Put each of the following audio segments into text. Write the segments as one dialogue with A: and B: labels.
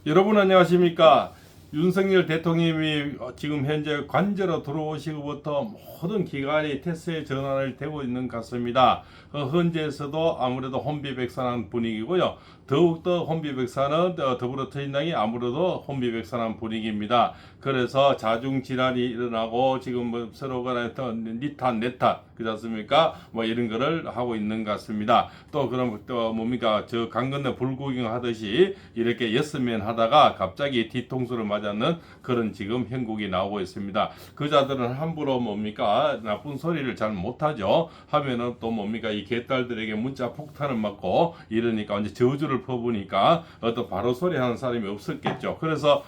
A: 여러분 안녕하십니까? 윤석열 대통령이 지금 현재 관저로 들어오시고부터 모든 기관이 태세의 전환을 되고 있는 것 같습니다. 현재에서도 아무래도 혼비백산한 분위기고요. 더욱더 혼비백산은 더불어민주당이 아무래도 혼비백산한 분위기입니다. 그래서 자중질환이 일어나고 지금 뭐 서로 간에 니탄 내탓 그렇지 않습니까? 뭐 이런 거를 하고 있는 것 같습니다. 또 그럼 또 뭡니까? 저 강 건너 불구경 하듯이 이렇게 예스맨 하다가 갑자기 뒤통수를 맞았는 그런 지금 형국이 나오고 있습니다. 그자들은 함부로 뭡니까? 나쁜 소리를 잘 못하죠. 하면은 또 뭡니까? 이 개딸들에게 문자 폭탄을 맞고 이러니까 이제 저주를 퍼부니까 어떤 바로 소리 하는 사람이 없었겠죠. 그래서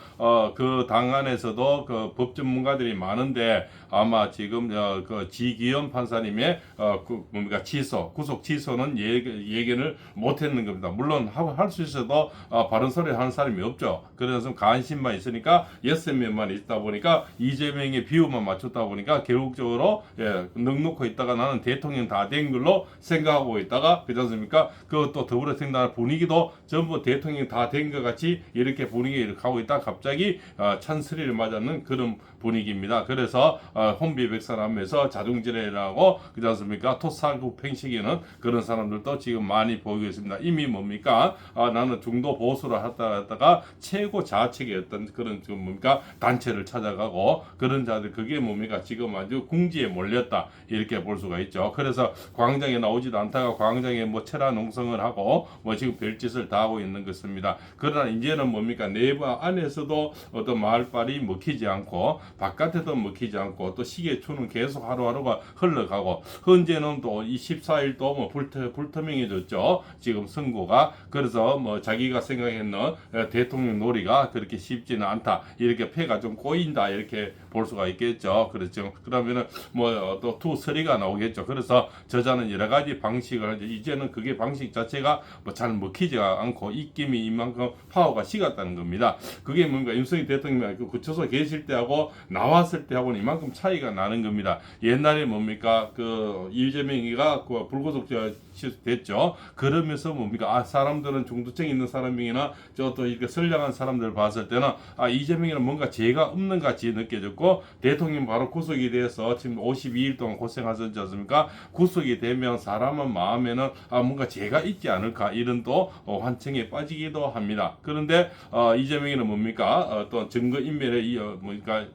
A: 그 당 안에서도 그 법 전문가들이 많은데 아마 지금 그 지기현 판사님의 그 뭡니까 취소 구속 취소는 예견을 못했는 겁니다. 물론 할 수 있어도 바른 소리 하는 사람이 없죠. 그래서 간신만 있으니까 예스맨만 있다 보니까 이재명의 비유만 맞췄다 보니까 결국적으로 넉넉히 있다가 나는 대통령 다 된 걸로 생각하고 있다가 그렇지 않습니까? 그것도 더불어생당 분위기도 전부 대통령 다 된 것 같이 이렇게 분위기를 가고 있다 갑자기 찬스리를 맞았는 그런 분위기입니다. 그래서 혼비백산하면서 자중질환이라고 그렇지 않습니까? 토사구 팽식이는 그런 사람들도 지금 많이 보이고 있습니다. 이미 뭡니까? 나는 중도 보수를 하다가 최고 좌측의 어떤 그런 좀 뭡니까? 단체를 찾아가고 그런 자들 그게 뭡니까? 지금 아주 궁지에 몰렸다 이렇게 볼 수가 있죠. 그래서 광장에 나오지도 않다가 광장에 뭐 철야 농성을 하고 뭐 지금 별짓을 다 하고 있는 것입니다. 그러나 이제는 뭡니까? 내부 안에서도 어떤 말빨이 먹히지 않고 바깥에도 먹히지 않고 또 시계추는 계속 하루하루가 흘러가고 현재는 또 이 14일 또 뭐 불투명해졌죠. 지금 선고가 그래서 뭐 자기가 생각했는 대통령 놀이가 그렇게 쉽지는 않다. 이렇게 패가 좀 꼬인다. 이렇게 볼 수가 있겠죠. 그렇죠. 그러면은 뭐 또 투서리가 나오겠죠. 그래서 저자는 여러 가지 방식을 이제는 그게 방식 자체가 뭐 잘 먹히지 않고 입김이 이만큼 파워가 식었다는 겁니다. 그게 뭔가 윤석열 대통령이 그 구쳐서 계실 때하고 나왔을 때하고는 이만큼 차이가 나는 겁니다. 옛날에 뭡니까 그 이재명이가 그 불구속 됐죠. 그러면서 뭡니까 사람들은 중도층 있는 사람이나 또 이렇게 선량한 사람들 봤을 때는 이재명이는 뭔가 죄가 없는 같이 느껴졌고 대통령 바로 구속이 돼서 지금 52일 동안 고생하셨지 않습니까? 구속이 되면 사람은 마음에는 뭔가 죄가 있지 않을까 이런 또 환청에 빠지기도 합니다. 그런데 이재명이는 뭡니까 또 증거 인멸에 뭡니까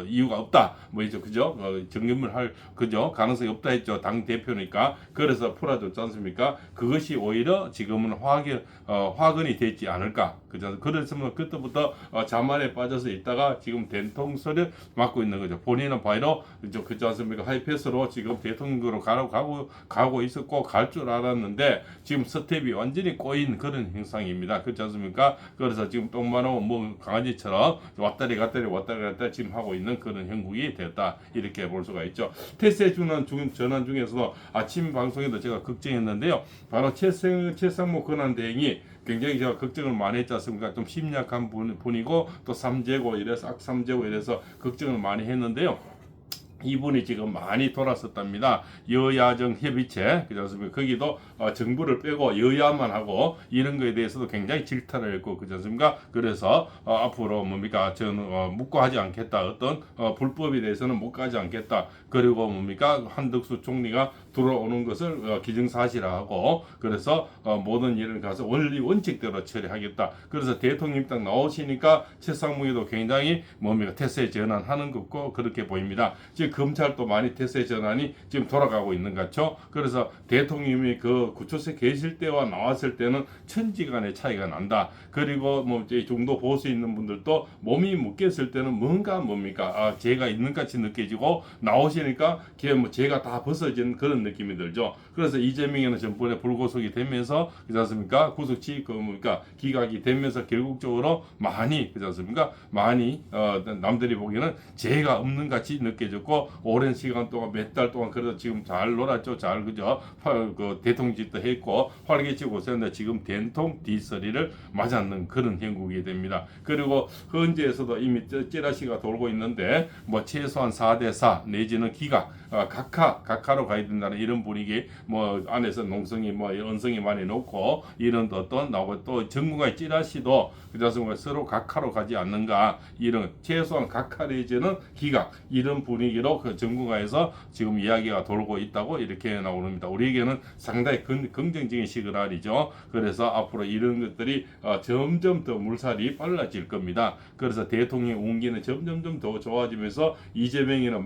A: 이유가 없다 뭐 이제 그죠 증거인멸 할 그죠 가능성이 없다 했죠. 당 대표니까 그래서 풀어줬지 않습니까? 그것이 오히려 지금은 화근이 됐지 않을까 그죠? 그랬으면 그때부터 자만에 빠져서 있다가 지금 된통설을 맡고 있는 거죠. 본인은 바로 그렇지 않습니까? 하이패스로 지금 대통령으로 가고 있었고 갈 줄 알았는데 지금 스텝이 완전히 꼬인 그런 형상입니다. 그렇지 않습니까? 그래서 지금 똥만하고 뭐 강아지처럼 왔다리 갔다리 지금 하고 있는 그런 형국이 됐다 이렇게 볼 수가 있죠. 태세 전환 중에서도 아침 방송에도 제가 걱정했는데요. 바로 최상목 권한대행이 굉장히 제가 걱정을 많이 했지 않습니까? 좀 심약한 분이고 또 삼재고 이래서 악삼재고 이래서 걱정을 많이 했는데요. 이분이 지금 많이 돌았었답니다. 여야정 협의체 그렇습니까? 거기도 정부를 빼고 여야만 하고 이런 거에 대해서도 굉장히 질타를 했고 그렇지 않습니까? 그래서 앞으로 뭡니까 저는 묵과하지 않겠다. 어떤 불법에 대해서는 묵과하지 않겠다. 그리고 뭡니까 한덕수 총리가 들어오는 것을 기정사실화하고 그래서 모든 일을 가서 원리 원칙대로 처리하겠다. 그래서 대통령 딱 나오시니까 최상무에도 굉장히 뭡니까 태세 전환하는 것고 그렇게 보입니다. 지금 검찰도 많이 태세 전환이 지금 돌아가고 있는 것 같죠. 그래서 대통령이 그 구초세 계실 때와 나왔을 때는 천지간의 차이가 난다. 그리고 뭐 중도 보수 있는 분들도 몸이 묶였을 때는 뭔가 뭡니까 죄가 있는 같이 느껴지고 나오시니까 뭐 죄가 다 벗어진 그런 느낌이 들죠. 그래서 이재명이는 전번에 불구속이 되면서 그렇지 않습니까? 구속치 뭡니까 기각이 되면서 결국적으로 많이 그렇지 않습니까? 많이 남들이 보기에는 죄가 없는 같이 느껴졌고 그래도 오랜 시간 동안 몇 달 동안 그래도 지금 잘 놀았죠. 잘 그죠? 그 대통령직도 했고 활기치고 있었는데 지금 된통 D3를 맞았는 그런 형국이 됩니다. 그리고 헌재에서도 이미 찌라시가 돌고 있는데 뭐 최소한 4대4 내지는 기각 각하로 가야 된다는 이런 분위기 뭐 안에서 농성이 뭐 언성이 많이 높고 이런 어떤 나오고 또 정부가 찌라시도 그렇습니까 서로 각하로 가지 않는가 이런 최소한 각하 내지는 기각 이런 분위기로 그 정부가에서 지금 이야기가 돌고 있다고 이렇게 나옵니다. 우리에게는 상당히 긍정적인 시그널이죠. 그래서 앞으로 이런 것들이 점점 더 물살이 빨라질 겁니다. 그래서 대통령 운기는 점점 더 좋아지면서 이재명이는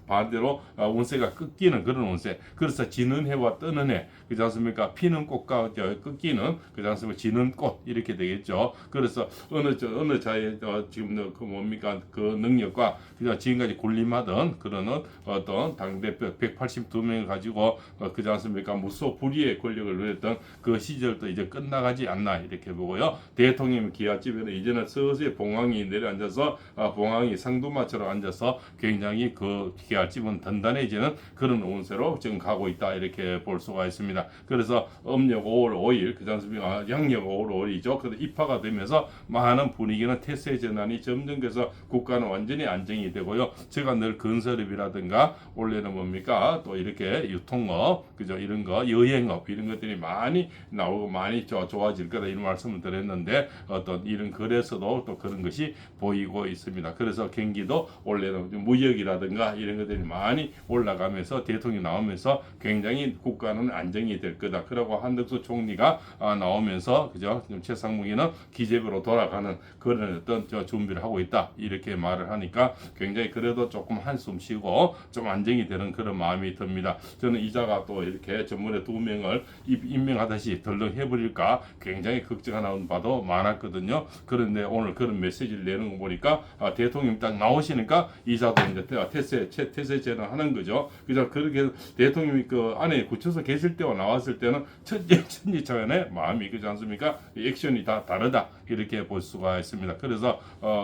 A: 반대로 운세가 끊기는 그런 운세. 그래서 지는 해와 뜨는 해, 그렇지 않습니까? 피는 꽃과 끊기는 그렇지 않습니까? 지는 꽃 이렇게 되겠죠. 그래서 어느 자의 지금 그 뭡니까 그 능력과 지금까지 군림하던 그런 어떤 당 대표 182명을 가지고 그렇지 않습니까? 무소불위의 권력을 누렸던 그 시절도 이제 끝나가지 않나 이렇게 보고요. 대통령 기아집에는 이제는 서서히 봉황이 내려앉아서 봉황이 상두마처럼 앉아서 굉장히 그 기아집은 단단해지는 그런 운세로 지금 가고 있다 이렇게 볼 수가 있습니다. 그래서 음력 5월 5일 그지 않습니까? 양력 5월 5일이죠. 그래서 입하가 되면서 많은 분위기는 태세 전환이 점점 돼서 국가는 완전히 안정이 되고요. 제가 늘 건설업이라든가 원래는 뭡니까 또 이렇게 유통업 그죠 이런 거 여행업 이런 것들이 많이 나오고 많이 좋아질 거다 이런 말씀을 드렸는데 어떤 이런 거래소도 또 그런 것이 보이고 있습니다. 그래서 경기도 원래는 무역이라든가 이런 것들이 많이 올라가면서 대통령이 나오면서 굉장히 국가는 안정이 될 거다. 그러고 한덕수 총리가 나오면서 그죠 최상무기는 기재부로 돌아가는 그런 어떤 준비를 하고 있다 이렇게 말을 하니까 굉장히 그래도 조금 한숨 쉬고 좀 안정이 되는 그런 마음이 듭니다. 저는 이자가 또 이렇게 전문에 2명을 임명하듯이 덜렁 해버릴까 굉장히 걱정하는 바도 많았거든요. 그런데 오늘 그런 메시지를 내는 거 보니까 대통령 딱 나오시니까 이자도 이제 태세 전환하는 거죠. 그래서 그렇게 대통령이 그 안에 굳혀서 계실 때와 나왔을 때는 천지차원의 마음이 그렇지 않습니까? 액션이 다 다르다 이렇게 볼 수가 있습니다. 그래서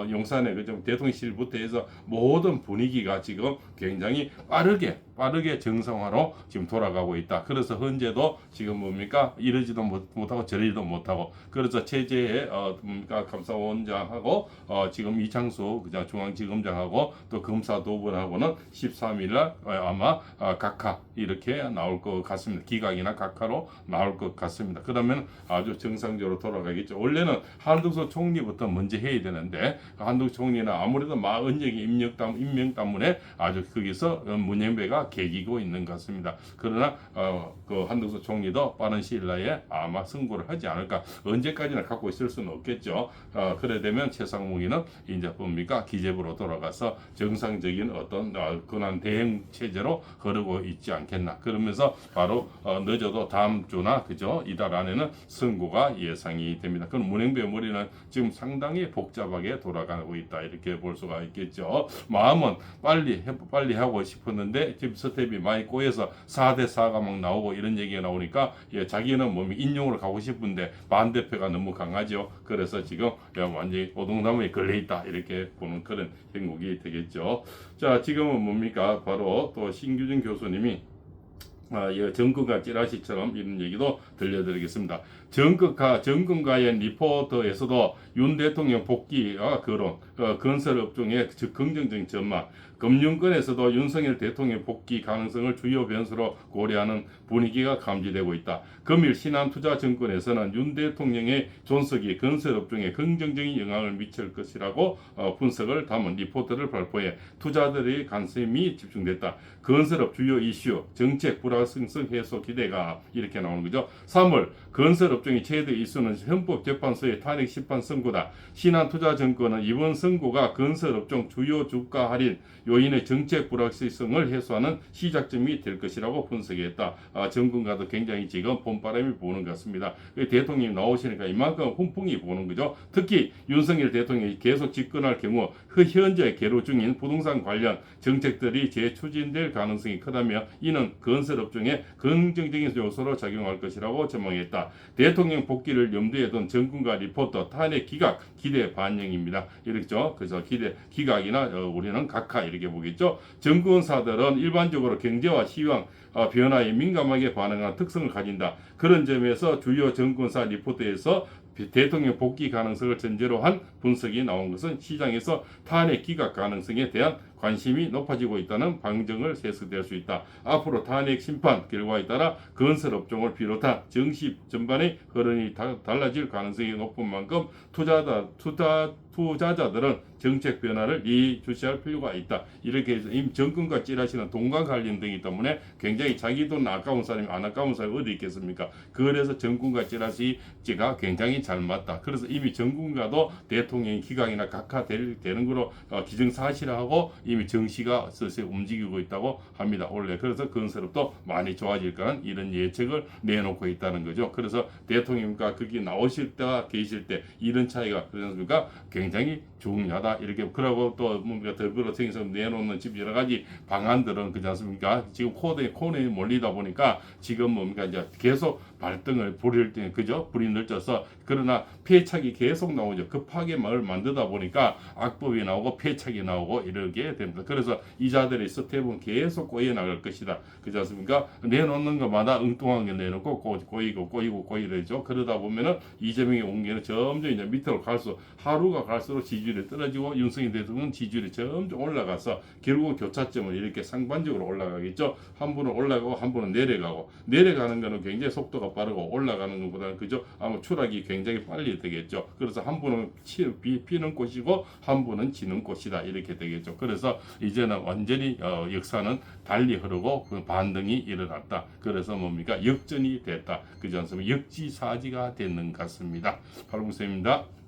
A: 용산의 그 대통령실부터 해서 모든 분위기가 지금 굉장히 빠르게 정상화로 지금 돌아가고 있다. 그래서 현재도 지금 뭡니까 이러지도 못하고 저러지도 못하고 그래서 체제의 뭡니까 감사원장하고 지금 이창수 그냥 중앙지검장하고 또 검사 두 분하고는 13일날 아마 각하 이렇게 나올 것 같습니다. 기각이나 각하로 나올 것 같습니다. 그러면 아주 정상적으로 돌아가겠죠. 원래는 한덕수 총리부터 먼저 해야 되는데 한덕수 총리는 아무래도 마은영이 임명 때문에 아주 거기서 문행배가 개기고 있는 것 같습니다. 그러나 그 한덕수 총리도 빠른 시일 내에 아마 승부를 하지 않을까. 언제까지나 갖고 있을 수는 없겠죠. 그래 되면 최상무기는 이제 뭡니까 기재부로 돌아가서 정상적인 어떤 권한 대행 체제로 흐르고 있지 않겠나. 그러면서 바로 늦어도 다음 주나 그죠 이달 안에는 선고가 예상이 됩니다. 그럼 문행배 머리는 지금 상당히 복잡하게 돌아가고 있다 이렇게 볼 수가 있겠죠. 마음은 빨리 하고 싶었는데 지금 스텝이 많이 꼬여서 4대4가 막 나오고 이런 얘기가 나오니까 자기는 뭐 인용으로 가고 싶은데 반대표가 너무 강하죠. 그래서 지금 완전히 오동나무에 걸려있다 이렇게 보는 그런 형국이 되겠죠. 자 지금은 뭡니까 바로 또 신규진 교수님이 정권가 찌라시처럼 이런 얘기도 들려드리겠습니다. 정권가의 리포터에서도 윤 대통령 복귀와 거론, 건설업종의 긍정적인 전망, 금융권에서도 윤석열 대통령 복귀 가능성을 주요 변수로 고려하는 분위기가 감지되고 있다. 금일 신한투자증권에서는 윤 대통령의 존속이 건설업종에 긍정적인 영향을 미칠 것이라고 분석을 담은 리포트를 발표해 투자들의 관심이 집중됐다. 건설업 주요 이슈, 정책 불확실성 해소 기대가 이렇게 나오는 거죠. 3월 건설업종의 최대 이슈는 헌법재판소의 탄핵 심판 선고다. 신한투자증권은 이번 선고가 건설업종 주요 주가 할인 요인의 정책 불확실성을 해소하는 시작점이 될 것이라고 분석했다. 정권가도 굉장히 지금 봄바람이 부는 것 같습니다. 대통령이 나오시니까 이만큼 훈풍이 부는 거죠. 특히 윤석열 대통령이 계속 집권할 경우 현재 계로 중인 부동산 관련 정책들이 재추진될 가능성이 크다며 이는 건설업 접종에 긍정적인 요소로 작용할 것이라고 전망했다. 대통령 복귀를 염두에 둔 정군과 리포터 탄핵 기각 기대 반영입니다. 이렇죠. 그래서 기각이나 우리는 각하 이렇게 보겠죠. 정권사들은 일반적으로 경제와 시황 변화에 민감하게 반응하는 특성을 가진다. 그런 점에서 주요 정권사 리포트에서 대통령 복귀 가능성을 전제로 한 분석이 나온 것은 시장에서 탄핵 기각 가능성에 대한 관심이 높아지고 있다는 방증을 세석될 수 있다. 앞으로 탄핵 심판 결과에 따라 건설업종을 비롯한 정시 전반의 흐름이 달라질 가능성이 높은 만큼 투자자들은 정책 변화를 예의주시할 필요가 있다. 이렇게 해서 임 정권과 찌라시는 돈과 관련 등이 때문에 굉장히 자기 돈 아까운 사람이 안 아까운 사람이 어디 있겠습니까? 그래서 정권과 찌라시가 굉장히 잘 맞다. 그래서 이미 정권과도 대통령이 기각이나 각하되는 거로 기정사실화하고 이미 정시가 슬슬 움직이고 있다고 합니다. 원래 그래서 건설업도 많이 좋아질 거는 이런 예측을 내놓고 있다는 거죠. 그래서 대통령과 거기 나오실 때와 계실 때 이런 차이가 그렇습니까? 굉장히 중요하다. 이렇게 그러고 또 뭔가 더불어 생에서 내놓는 집 여러 가지 방안들은 그렇지 않습니까? 지금 코너에 몰리다 보니까 지금 뭡니까 이제 계속 발등을 부릴 때 그죠? 불이 늘져서 그러나 폐착이 계속 나오죠. 급하게 뭘 만들다 보니까 악법이 나오고 폐착이 나오고 이렇게 됩니다. 그래서 이자들의 스텝은 계속 꼬여 나갈 것이다. 그렇지 않습니까? 내놓는 것마다 엉뚱한 게 내놓고 꼬이죠. 그러다 보면은 이재명의 온기는 점점 이제 밑으로 갈수록 하루가 갈수록 지지율이 떨어지고 윤석열 대통령 지지율이 점점 올라가서 결국 교차점은 이렇게 상반적으로 올라가겠죠. 한 분은 올라가고 한 분은 내려가는 거는 굉장히 속도가 빠르고 올라가는 것보다는 그죠. 아마 추락이 굉장히 빨리 되겠죠. 그래서 한 분은 피는 꽃이고 한 분은 지는 꽃이다 이렇게 되겠죠. 그래서 이제는 완전히 역사는 달리 흐르고 그 반등이 일어났다. 그래서 뭡니까 역전이 됐다. 그지 않습니까? 역지사지가 되는 것 같습니다. 팔봉쌤입니다.